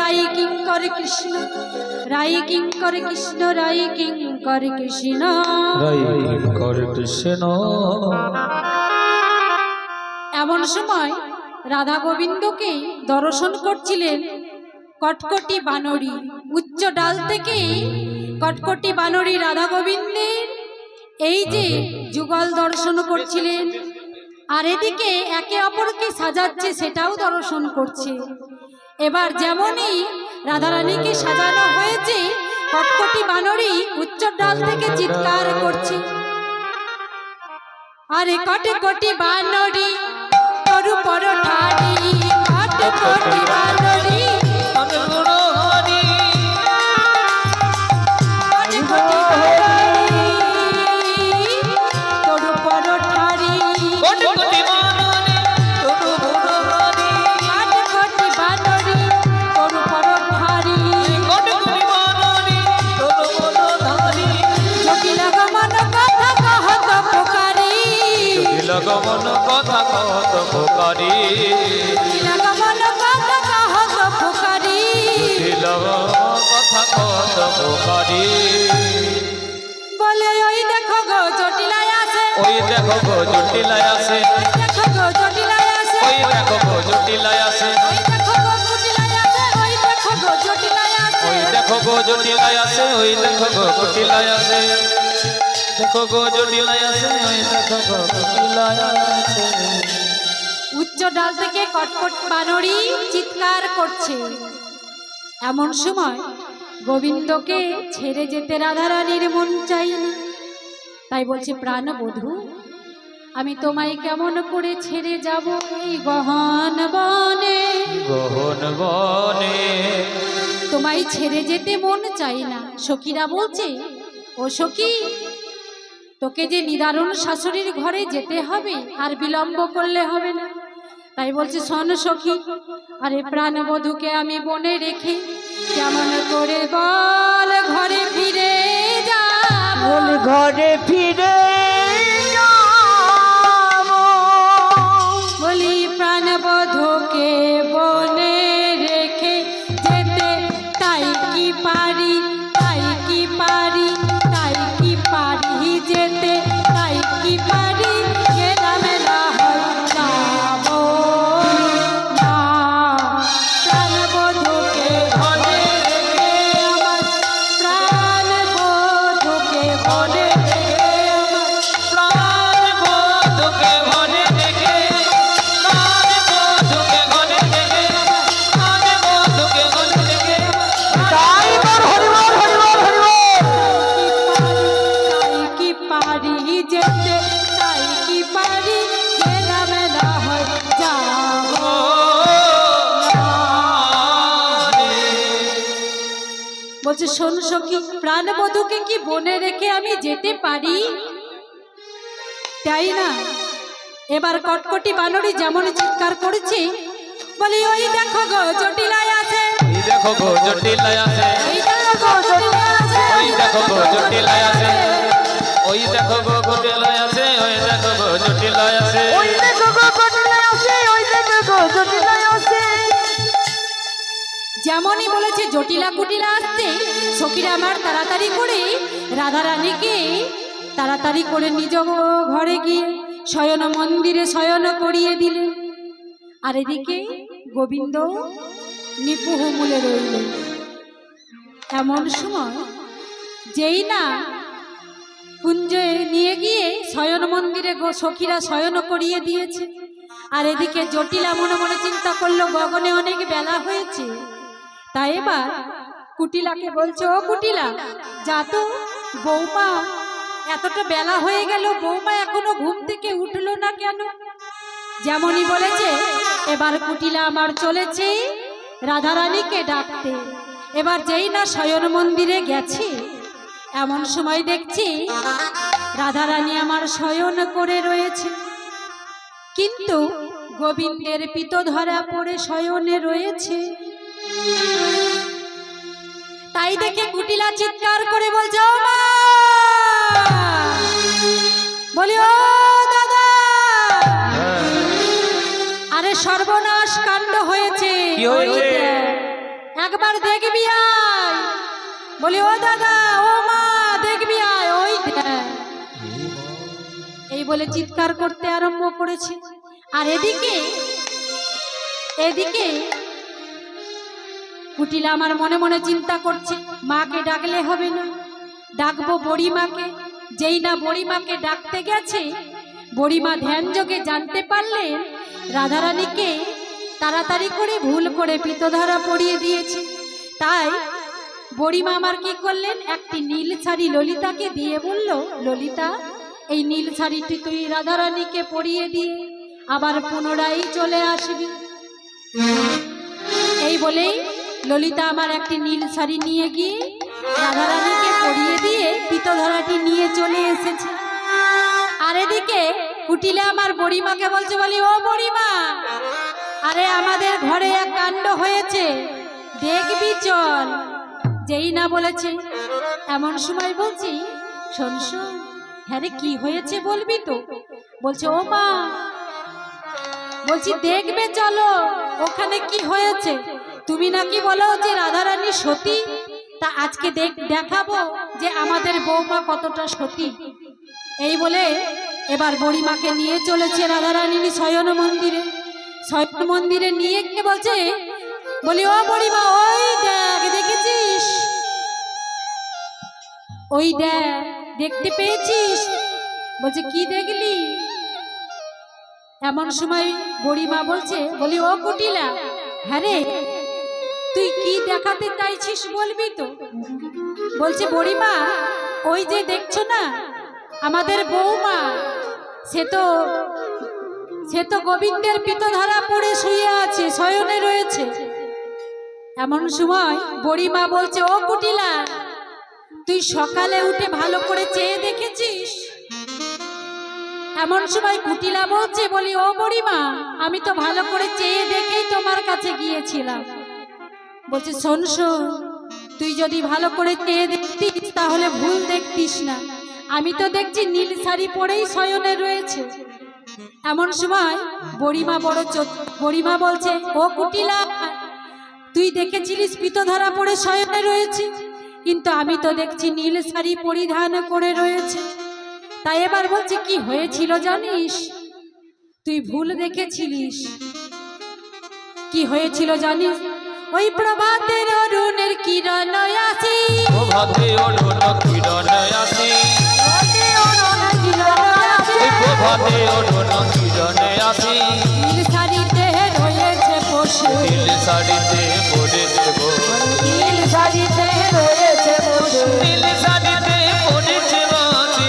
রাই কিঙ্কর কৃষ্ণ রাই কিঙ্কর কৃষ্ণ রাই কিঙ্কর কৃষ্ণ। এমন সময় রাধা গোবিন্দকে দর্শন করছিলেন কটকটি বানরী। উচ্চ ডাল থেকে কটকটি বানরী রাধা গোবিন্দের এই যে যুগল দর্শন করছিলেন, আর এদিকে একে অপরকে সাজাচ্ছে সেটাও দর্শন করছে। এবার যেমনই রাধারানীকে সাজানো হয়েছে, কটকটি বানরী উচ্চ ডাল থেকে চিৎকার করছে, আরে কটকটি বানরী তরু পর ঠাড়ি, কটকটি বানরী লগমন কথা কহত পোকারি, লগমন কথা কহত পোকারি, লগমন কথা কহত পোকারি। বলে ওই দেখো গো জটিলায় আছে, ওই দেখো গো জটিলায় আছে, ওই দেখো গো জটিলায় আছে, ওই দেখো গো জটিলায় আছে, ওই দেখো গো জটিলায় আছে, ওই দেখো গো জটিলায় আছে, ওই দেখো গো জটিলায় আছে, ওই দেখো গো জটিলায় আছে, দেখো গো জটিলায় আছে, ওই দেখো গো জটিলায় আছে। উচ্চ ডাল থেকে কটকট বানরী চিৎকার করছে। এমন সময় গোবিন্দকে ছেড়ে যেতে রাধারানীর মন চাইনি, তাই বলছে প্রাণ বধূ আমি তোমায় কেমন করে ছেড়ে যাব এই গহন বনে, গহন বনে তোমায় ছেড়ে যেতে মন চাই না। সখীরা বলছে ও সখী তোকে যে নিদারুণ শাশুড়ির ঘরে যেতে হবে, আর বিলম্ব করলে হবে না। তাই বলছে শোন সখী, আরে প্রাণবধূকে আমি বনে রেখে কেমন করে বল ঘরে ফিরে যাব, বল ঘরে ফিরে বলি প্রাণবধূকে বনে রেখে যেতে তাই কি পারি, তাই কি পারি, তাই কি পারি যেতে, তাই কি পারি মেলা হয় যাব না। প্রাণবধূকে বনে রেখে আমার, প্রাণবধূকে বনে রেখে আমার, প্রাণবধূকে বনে রেখে, প্রাণবধূকে বনে রেখে, প্রাণবধূকে বনে রেখে। তাই বল হরিবল হরিবল হরিবল। তাই কি পারি যেতে, তাই কি পারি মেলা হয় যাব না। বলছে শোন সখী, প্রাণবধূকে কি বনে রেখে আমি যেতে পারি? তাই না? এবার কটকটি বানরী যেমন চিৎকার করেছে, বলি ওই দেখো গো জটিলায় আছে, এই দেখো গো জটিলায় আছে, ওই দেখো গো জটিলায় আছে, ওই দেখো গো জটিলায় আছে, ওই দেখো গো জটিলায় আছে, ওই দেখো গো জটিলায় আছে। ওই দেখো গো জটিলায় আছে, ওই দেখো গো জটিলায় আছে। যেমনই বলেছে জটিলা কুটিলা আসছে, সখীরা আমার তাড়াতাড়ি করে রাধারানীকে তাড়াতাড়ি করে নিজ ঘরে গিয়ে শয়ন মন্দিরে শয়ন করিয়ে দিলেন। আর এদিকে গোবিন্দ নিপুহ মূলে রইল। এমন সময় যেই না কুঞ্জে নিয়ে গিয়ে শয়ন মন্দিরে সখীরা শয়ন করিয়ে দিয়েছে, আর এদিকে জটিলা মনে মনে চিন্তা করলো গগনে অনেক বেলা হয়েছে। তাই এবার কুটিলাকে বলছে, ও কুটিলা যা তো, বৌমা এতটা বেলা হয়ে গেল, বৌমা এখনো ঘুম থেকে উঠলো না কেন? যেমনই বলেছে এবার কুটিলা আমার চলেছে রাধারানীকে ডাকতে। এবার যেই না শয়ন মন্দিরে গেছে, এমন সময় দেখছি রাধারানী আমার শয়ন করে রয়েছে, কিন্তু গোবিন্দের পিত ধরা পড়ে শয়নে রয়েছে। তাই দেখে কুটিলা চিৎকার করে বলছে, ও মা, বলি ও দাদা, আরে সর্বনাশ কাণ্ড হয়েছে, কি হয়েছে? ওই দেখ, একবার দেখবি আয়। বলি ও দাদা, ও মা, দেখবি আয়, ওই দেখ। এই বলে চিৎকার করতে আরম্ভ করেছে। আর এদিকে কুটিলা আমার মনে মনে চিন্তা করছে, মাকে ডাকলে হবে না, ডাকবো বড়িমাকে। যেই না বড়িমাকে ডাকতে গেছে, বড়িমা ধ্যান যোগে জানতে পারলেন রাধারানীকে তাড়াতাড়ি করে ভুল করে পিতধারা পরিয়ে দিয়েছে। তাই বড়িমা আমার কি করলেন, একটি নীল শাড়ি ললিতাকে দিয়ে বলল, ললিতা এই নীল শাড়িটি তুই রাধারানীকে পরিয়ে দিয়ে আবার পুনরায় চলে আসবি। এই বলেই ললিতা আমার একটি নীল শাড়ি নিয়ে গিয়ে রাধারানীকে পরিয়ে দিয়ে পিতধরাটি নিয়ে চলে এসেছে। আর এদিকে কুটিলে আমার বড়িমাকে বলছে, বলি ও বড়িমা, আরে আমাদের ঘরে এক কাণ্ড হয়েছে, দেখবি চল। যেই না বলেছে এমন সময় বলছি, শোন শোন, হ্যাঁ রে কি হয়েছে বলবি তো? বলছে, ও মা, বলছি দেখবে চলো ওখানে কি হয়েছে। তুমি নাকি বলো যে রাধারানী সতী, তা আজকে দেখাবো যে আমাদের বৌমা কতটা সতী। এই বলে এবার বড়িমাকে নিয়ে চলেছে রাধারানী শয়ন মন্দিরে। শয়ন মন্দিরে নিয়ে গিয়ে বলছে, বলি ও বড়িমা, ওই দেখ, দেখেছিস? ওই দেখ, দেখতে পেয়েছিস? বলছে, কি দেখলি? এমন সময় বড়িমা বলছে, বলি ও কুটিলা, হ্যাঁ রে তুই কি দেখাতে চাইছিস বলবি তো? বলছে, বড়িমা ওই যে দেখছো না আমাদের বৌমা, সে তো গোবিন্দের পিতধারা পড়ে শুয়ে আছে, শয়নে রয়েছে। এমন সময় বড়িমা বলছে, ও কুটিলা তুই সকালে উঠে ভালো করে চেয়ে দেখেছিস? এমন সময় কুটিলা বলছে, বলি ও বড়িমা, আমি তো ভালো করে চেয়ে দেখেই তোমার কাছে গিয়েছিলাম। বলছে, শোন শোন, তুই যদি ভালো করে চেয়ে দেখতিস তাহলে ভুল দেখতিস না, আমি তো দেখছি নীল শাড়ি পরেই শয়নে রয়েছে। এমন সময় বড়িমা বলছে, ও কুটিলা, তুই দেখেছিলিস পিতধারা পরে শয়নে রয়েছে, কিন্তু আমি তো দেখছি নীল শাড়ি পরিধান করে রয়েছে। তাই এবার বলছে, কি হয়েছিল জানিস? তুই ভুল দেখেছিলিস। কি হয়েছিল জানিস? ওই প্রভাতের অরুণের কিরণ আসি, প্রভাতে অরুণ কিরণ আসি, প্রভাতে অরুণ কিরণ আসি, নীল শাড়িতে রয়েছে বসে, নীল শাড়িতে পড়েছে বসে, নীল শাড়িতে রয়েছে বসে, নীল শাড়িতে পড়েছে বসে।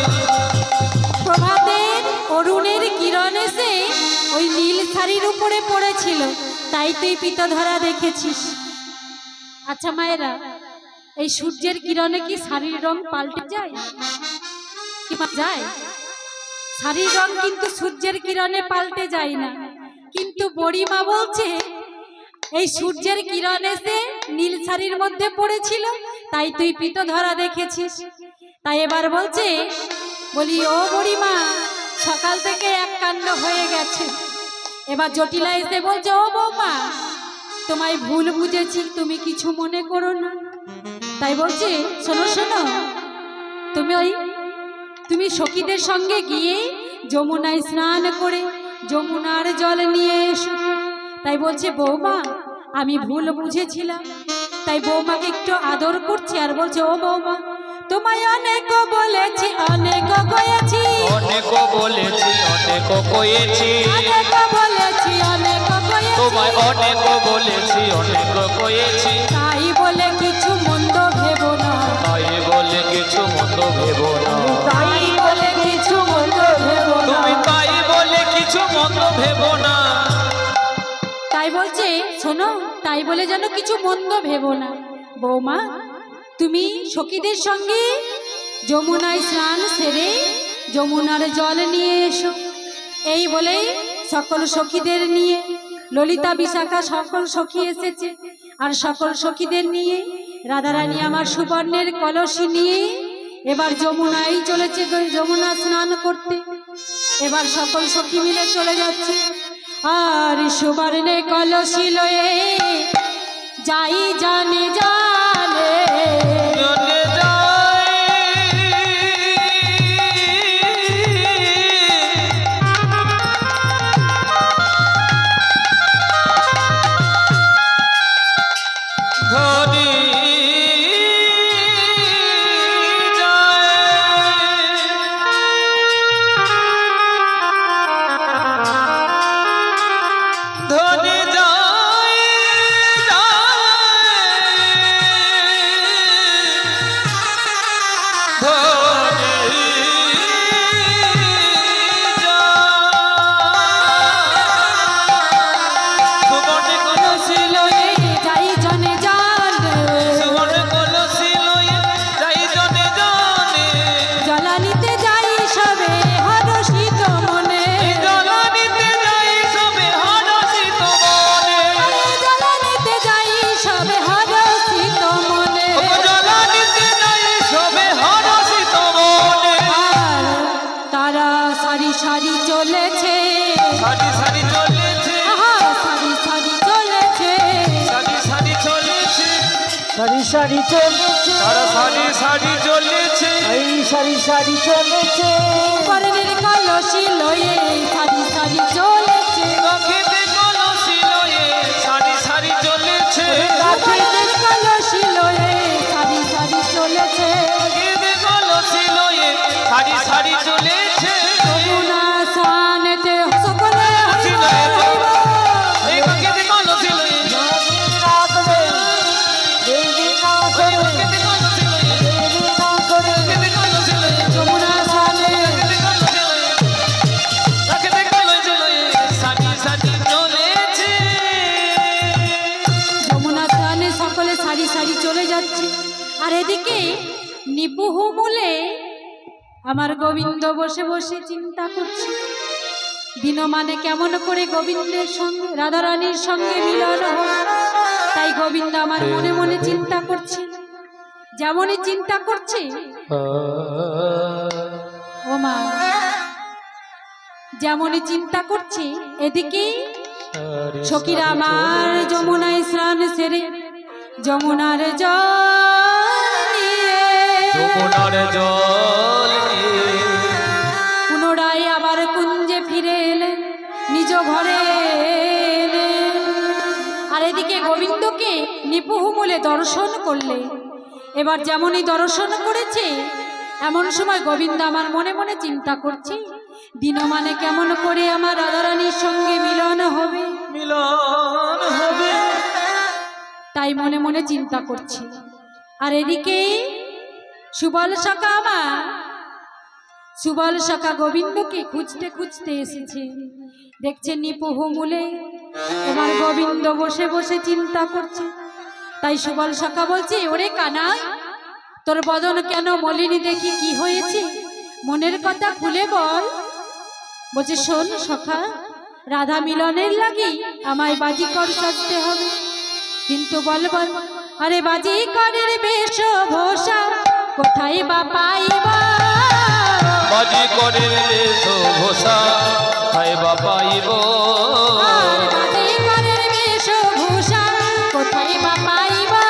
প্রভাতের অরুণের কিরণ এসে ওই নীল শাড়ির উপরে পড়েছিল, তাই তুই পিতধরা দেখেছিস। আচ্ছা মায়েরা, এই সূর্যের কিরণে কি শাড়ির রং পাল্টে যায়? কি যায়? শাড়ির রং কিন্তু সূর্যের কিরণে পাল্টে যায় না। কিন্তু বড়িমা বলছে, এই সূর্যের কিরণ এসে নীল শাড়ির মধ্যে পড়েছিল, তাই তুই পিত ধরা দেখেছিস। তাই এবার বলছে, বলি ও বুড়িমা, সকাল থেকে এক কাণ্ড হয়ে গেছে। এবার জটিলা এসে বলছে, ও বৌমা, তোমায় ভুল বুঝেছি, তুমি কিছু মনে করো না। তাই বলছে, শোনো শোনো, তুমি সখীদের সঙ্গে গিয়ে যমুনায় স্নান করে যমুনার জল নিয়ে এসো। তাই বলছে, বৌমা আমি ভুল বুঝেছিলাম। তাই বৌমাকে একটু আদর করছে আর বলছে, ও বৌমা, তোমায় অনেক বলেছি, অনেক কয়েছি, অনেক বলেছি, অনেক কয়েছি, অনেক বলেছি, অনেক কয়েছি, তোমায় অনেক বলেছি, অনেক কয়েছি। তাই বলে কিছু মন্দ ভেবো না, তাই বলে কিছু মন্দ ভেবো না, তাই বলে কিছু মন্দ ভেবো না। তুমি তাই বলে কিছু মন্দ ভেবো না। তাই বলছে, শোনো, তাই বলে যেন কিছু মন্দ ভেবো না। বৌমা, তুমি সখীদের সঙ্গে যমুনায় স্নান সেরে যমুনার জল নিয়ে এসো। এই বলেই সকল সখীদের নিয়ে ললিতা বিশাখা সকল সখী এসেছে। আর সকল সখীদের নিয়ে রাধারানী আমার সুবর্ণের কলসি নিয়ে এবার যমুনায় চলেছে, যমুনা স্নান করতে। এবার সকল সখী মিলে চলে যাচ্ছে। আর সুবর্ণে কলসি লয়ে যাই জানে জানে, চলে যাই ধনী ধনী যায় ধনী সুবর্ণ কলসি লয়ে যাই জনে জানে, সুবর্ণ কলসি লয়ে যাই জনে জানে, জলানিতে যাই সবে হরষিত মনে, জলানিতে যাই সবে হরষিত মনে, জলানিতে যাই সবে হরষিত মনে। জলানিতে যাই সবে হরষিত মনে। আর তারা সারি সারি চলেছে, সারি সারি চলেছে, আহা, সারি সারি চলেছে, সারি সারি চলেছে, সারি সারি চলেছে, তারা সারি সারি চলেছে, এই সারি সারি চলেছে, সুবর্ণের কলসি লয়ে সারি সারি চলেছে, কাকেতে কলসি লয়ে সারি সারি চলেছে, সুবর্ণের কলসি লয়ে সারি সারি চলেছে, কাকেতে কলসি লয়ে সারি সারি চলেছে। যমুনা স্নানেতে সকলে হাসি লয়ে যাইবো, এই কাকেতে কলসি লয়ে, দেবী না করে, দেবী না ওই করে, কাকেতে কলসি লয়ে, দেবী না করে, কাকেতে কলসি লয়ে, যমুনা স্নানে কাকেতে কলসি লয়ে, কাকেতে কলসি লয়ে সারি সারি চলেছে। যমুনা স্নানে সকলে সারি সারি চলে যাচ্ছে। আর এদিকে নিপুহু মূলে আমার গোবিন্দ বসে বসে চিন্তা করছে, দিনমানে কেমন করে গোবিন্দের সঙ্গে রাধারানীর সঙ্গে মিলন হবে। তাই গোবিন্দ আমার মনে মনে চিন্তা করছে, যেমনই চিন্তা করছে, ও মা, যেমনই চিন্তা করছে, এদিকে সখীরা আমার যমুনায় স্নান সেরে যমুনার জল নিয়ে যমুনার জল নিয়ে পুনরায় আবার কুঞ্জে ফিরে এলেন, নিজ ঘরে এলেন। আর এদিকে গোবিন্দকে নিপুহুমূলে দর্শন করলে। এবার যেমনই দর্শন করেছে, এমন সময় গোবিন্দ আমার মনে মনে চিন্তা করছে, দিনমানে কেমন করে আমার রাধারানীর সঙ্গে মিলন হবে। মিলন হবে। তাই মনে মনে চিন্তা করছি। আর এদিকে সুবল সখা আমার, সুবল সখা গোবিন্দকে খুঁজতে খুঁজতে এসেছে। দেখছে নিপুহু মূলে এবার গোবিন্দ বসে বসে চিন্তা করছে। তাই সুবল সখা বলছে, ওরে কানাই, তোর বদন কেন মলিনী দেখি, কি হয়েছে? মনের কথা খুলে বল। বলছে, শোন সখা, রাধা মিলনের লাগি আমায় বাজিকর সাজতে হবে। কিন্তু বল বল, আরে বাজিকরের বেশভূষা কোথায় বা পাইবা? বাজি করে বেশভূষা হায় বাপাইব, আর বাজিকরের বেশভূষা কোথায় বা পাইবা?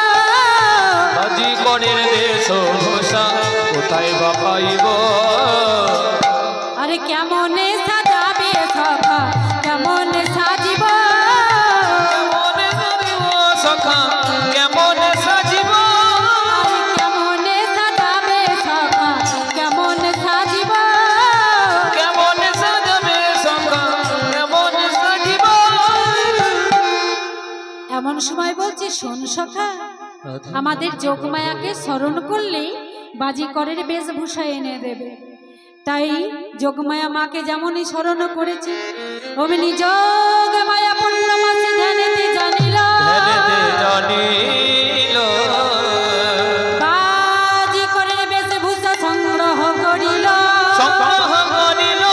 বাজি করে বেশভূষা কোথায় বাপাইব? আরে কেমনে সাজাবে সখা, কেমনে সাজিব? কেমনে সাজিব সখা, কেমনে সাজিব? আরে কেমনে সাজাবে সখা, কেমনে সাজিব? কেমনে সাজাবে সখা, কেমনে সাজিব? এমন সময় বলছে, শোন সখা, আমাদের যোগমায়াকে স্মরণ করলে বাজিকরের বেশভূষা এনে দেবে। তাই যোগমায়া মাকে যেমনই স্মরণ করেছে, অমনি যোগমায়া পূর্ণমাসে ধ্যানেতে জানিল, ধ্যানেতে জানিল, বাজিকরের বেশভূষা সংগ্রহ করিল, সংগ্রহ করিল,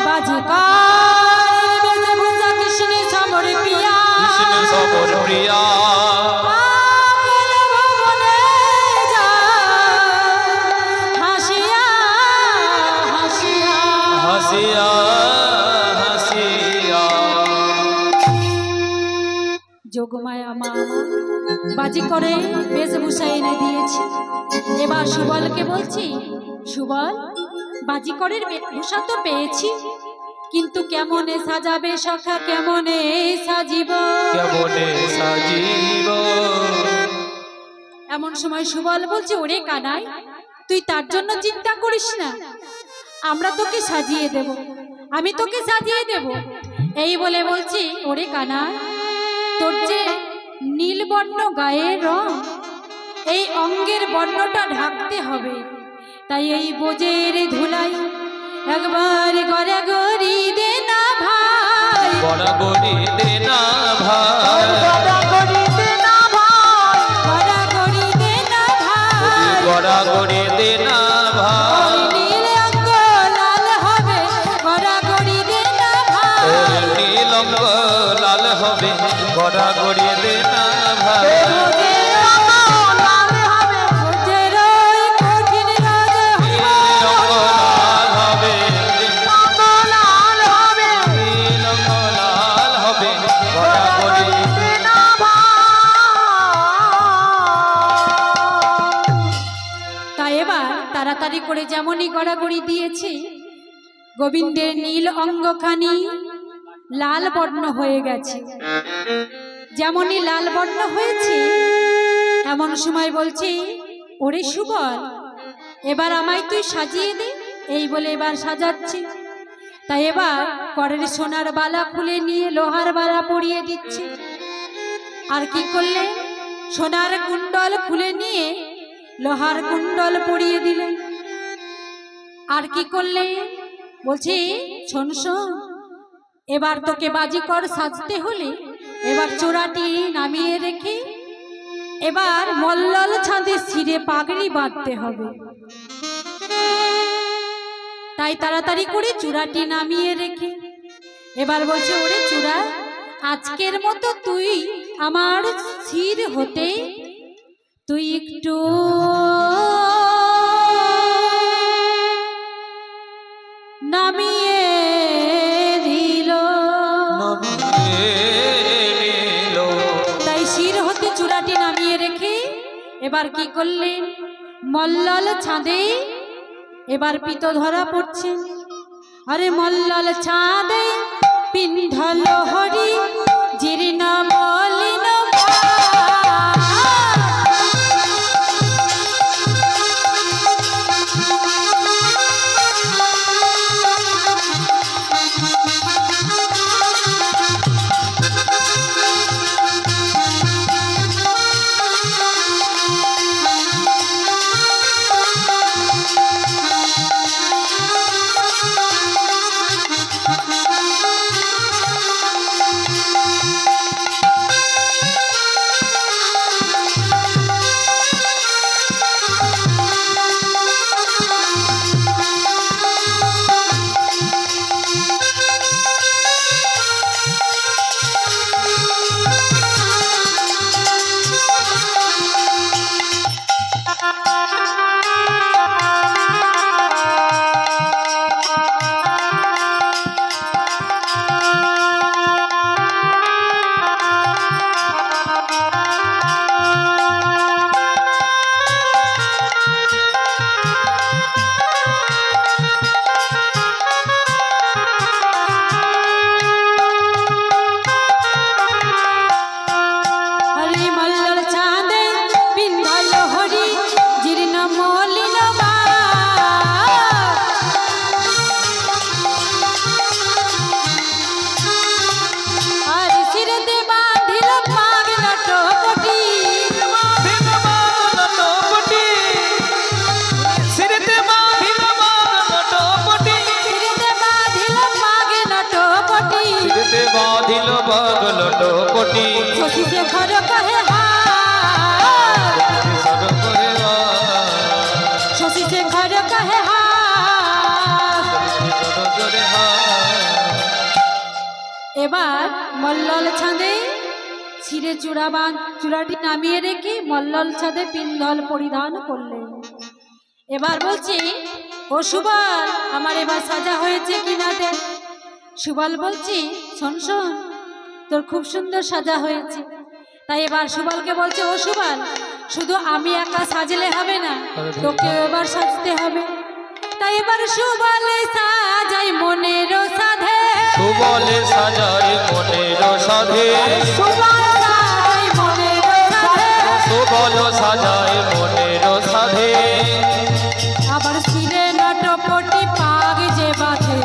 বাজিকরের বেশভূষা কৃষ্ণ সমর প্রিয়া, কৃষ্ণ সবর প্রিয়া, পাগল ভবনে যায় হাসিয়া হাসিয়া। হাসিয়া হাসিয়া। যোগমায়া মা বাজি করে বেশভূষা এনে দিয়েছে। এবার সুবলকে বলছি, সুবল, বাজিকরের বেশভূষা তো পেয়েছি, কিন্তু কেমনে সাজাবে সখা, কেমনে সাজিব? কেমনে সাজিব? এমন সময় সুবল বলছে, ওরে কানাই, তুই তার জন্য চিন্তা করিস না, আমরা তোকে সাজিয়ে দেব, আমি তোকে সাজিয়ে দেব। এই বলে বলছি, ওরে কানাই, তোর যে নীলবর্ণ গায়ের রং, এই অঙ্গের বর্ণটা ঢাকতে হবে। তাই এই বোজের ধুলাই একবার গড়ে গড়ি দে না ভাই, গড়াগড়ি দে না ভাই, গড়াগড়ি দে না ভাই, গড়া গড়ি দে না ভাই, গড়াগড়ি দে না ভাই, নীল অঙ্গ লাল হবে, গড়া গড়ি দে না ভাই, নীল অঙ্গ লাল হবে, গড়াগড়ি দে না ভাই, বোঝের রঙ লাল হবে, বোঝের ওই কঠিন রাজ নীল অঙ্গ লাল হবে, রঙ লাল হবে, নীল অঙ্গ লাল হবে, গড়াগড়ি গড়াগড়ি দে না ভাই। তাই এবার তাড়াতাড়ি করে যেমনই গড়াগড়ি দিয়েছে, গোবিন্দের নীল অঙ্গখানি লাল বর্ণ হয়ে গেছে। যেমনই লাল বর্ণ হয়েছে, এমন সময় বলছি, ওরে সুবল, এবার আমায় তুই সাজিয়ে দে। এই বলে এবার সাজাচ্ছে। তাই এবার করের সোনার বালা খুলে নিয়ে লোহার বালা পরিয়ে দিচ্ছে। আর কি করলে, সোনার কুণ্ডল খুলে নিয়ে লোহার কুণ্ডল পরিয়ে দিলেন। আর কি করলে, বলছি, শোন শোন, এবার তোকে বাজিকর সাজতে হলে এবার চূড়াটি নামিয়ে রেখে এবার মল্লল ছাঁদে শিরে পাগড়ি বাঁধতে হবে। তাই তাড়াতাড়ি করে চূড়াটি নামিয়ে রেখে এবার বলছে, ওরে চূড়া, আজকের মতো তুই আমার শির হতে তুই একটু নামিয়ে দিল। নিল, তাই শির হতে চূড়াটি নামিয়ে রেখে এবার কি করলেন, মল্লল ছাঁদে এবার পিত ধরা পড়ছে। আরে মল্লল ছাঁদে পিন্ধল হরি জীর্ণ মলিন শেখর কহে হায়, সর করে শশী শেখর কহে হায়। সর করে এবার মল্লল ছাদে ছিঁড়ে চূড়াটি নামিয়ে রেখে মল্লল ছাদে পিন্ধল পরিধান করলেন। এবার বলছি, ও সুবল, আমার এবার সাজা হয়েছে কিনা দেখ। সুবল বলছি, শোন শোন, তোর খুব সুন্দর সাজা হয়েছে। তাই এবার সুবলকে বলছে, ও সুবল, শুধু আমি একা সাজলে হবে না, তোকেও এবার সাজতে হবে। তাই এবার সুবলে সাজাই মনের সাধে, সুবলে সাজাই মনের সাধে, সুবল সাজাই মনের সাধে। সুবল সাজাই মনের সাধে, আবার শিরে নটপটি পাগ যে বাঁধে,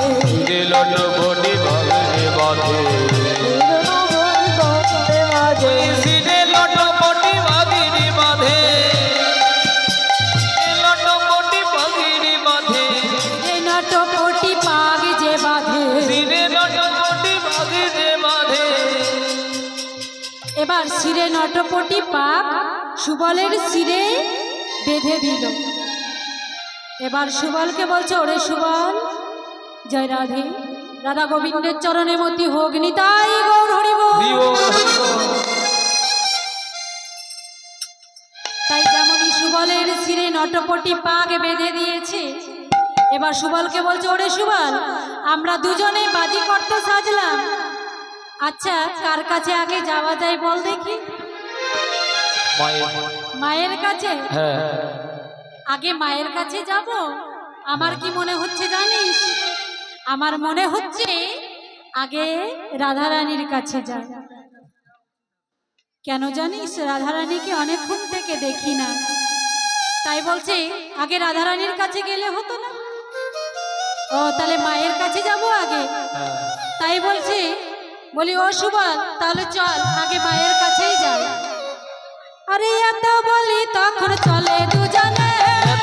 লট বডি বাঁধে বাঁধে, সিনে লট বডি বাঁধিনি বাঁধে, লট বডি বাঁধিনি বাঁধে, এই নটপটি পাগ যে বাঁধে। সিনে লট বডি বাঁধিনি বাঁধে। এবার শিরে নটপটি পাক সুবলের শিরে বেঁধে দিল। এবার সুবলকে বলছে, ওরে সুবল, জয় রাধে, রাধা গোবিন্দের চরণে মতি হোক নিতাই গৌর হরি বল। তাই যেমনই সুবলের শিরে নটপটি পাক বেঁধে দিয়েছে, এবার সুবলকে বলছে, ওরে সুবল, আমরা দুজনে বাজি করতে সাজলাম, আচ্ছা কার কাছে আগে যাওয়া যায় বল দেখি। মায়ের কাছে? হ্যাঁ, আগে মায়ের কাছে যাব? আমার কি মনে হচ্ছে জানিস? আমার মনে হচ্ছে আগে রাধারানীর কাছে যাই। কেন জানিস? রাধারানীকে অনেকক্ষণ থেকে দেখি না, তাই বলছে আগে রাধারানীর কাছে গেলে হতো না? ও তাহলে মায়ের কাছে যাব আগে, তাই বলছে। বলি, ও সুবল, তাহলে চল আগে মায়ের কাছেই যাই। আরে এত বলি তখন চলে দুজনে,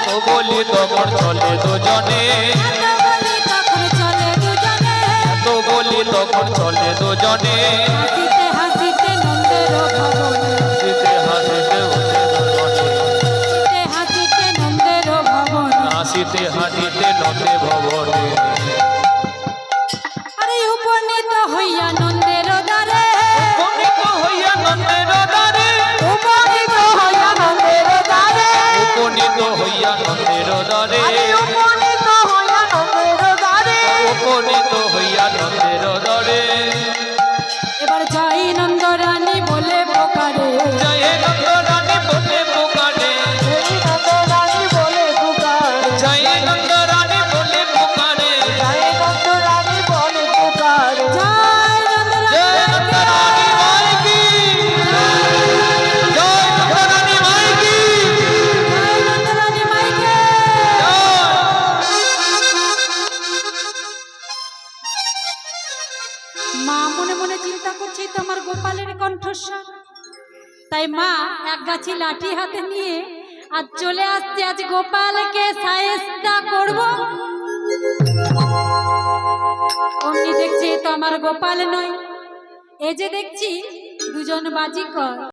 তো বলি তখন চলে দুজনে, এত বলি তখন চলে দুজনে, তো বলি তখন চলে দুজনে, হাসিতে হাসিতে নন্দের ভবনে, হাসিতে হাসিতে উঠে দুজনে, হাসিতে হাসিতে নন্দের ভবনে। হাসিতে হাসিতে নন্দে ভবনে, আরে উপনীত হইয়া নন্দের দ্বারে, উপনীত হইয়া নন্দের দ্বারে, উপনীত হইয়া নন্দের দ্বারে, উপনীত হইয়া নন্দের দ্বারে, উপনীত হইয়া নন্দের দ্বারে, উপনীত হইয়া নন্দের দ্বারে। এবার জয় নন্দ রানী বলে পোকারে, জয় নন্দ রানী বলে পুকারে, এই নন্দরানী বলে পুকারে, জয় নন্দ রানী বলে পুকারে, জয় নন্দরানী বলে পুকারে। জয় নন্দ জয় নন্দ রানী মাই কি, জয় নন্দ রানী মাই কি, জয় নন্দ রানী মাইকে। জয়। মা মনে মনে চিন্তা করছে, তো আমার গোপালের কণ্ঠস্বর। তাই মা এক গাছি লাঠি হাতে নিয়ে আজ চলে আসছে, আজ গোপালকে সায়েস্তা করব। অমনি দেখছে, এ তো আমার গোপাল নয়, এ যে দেখছি দুজন বাজিকর।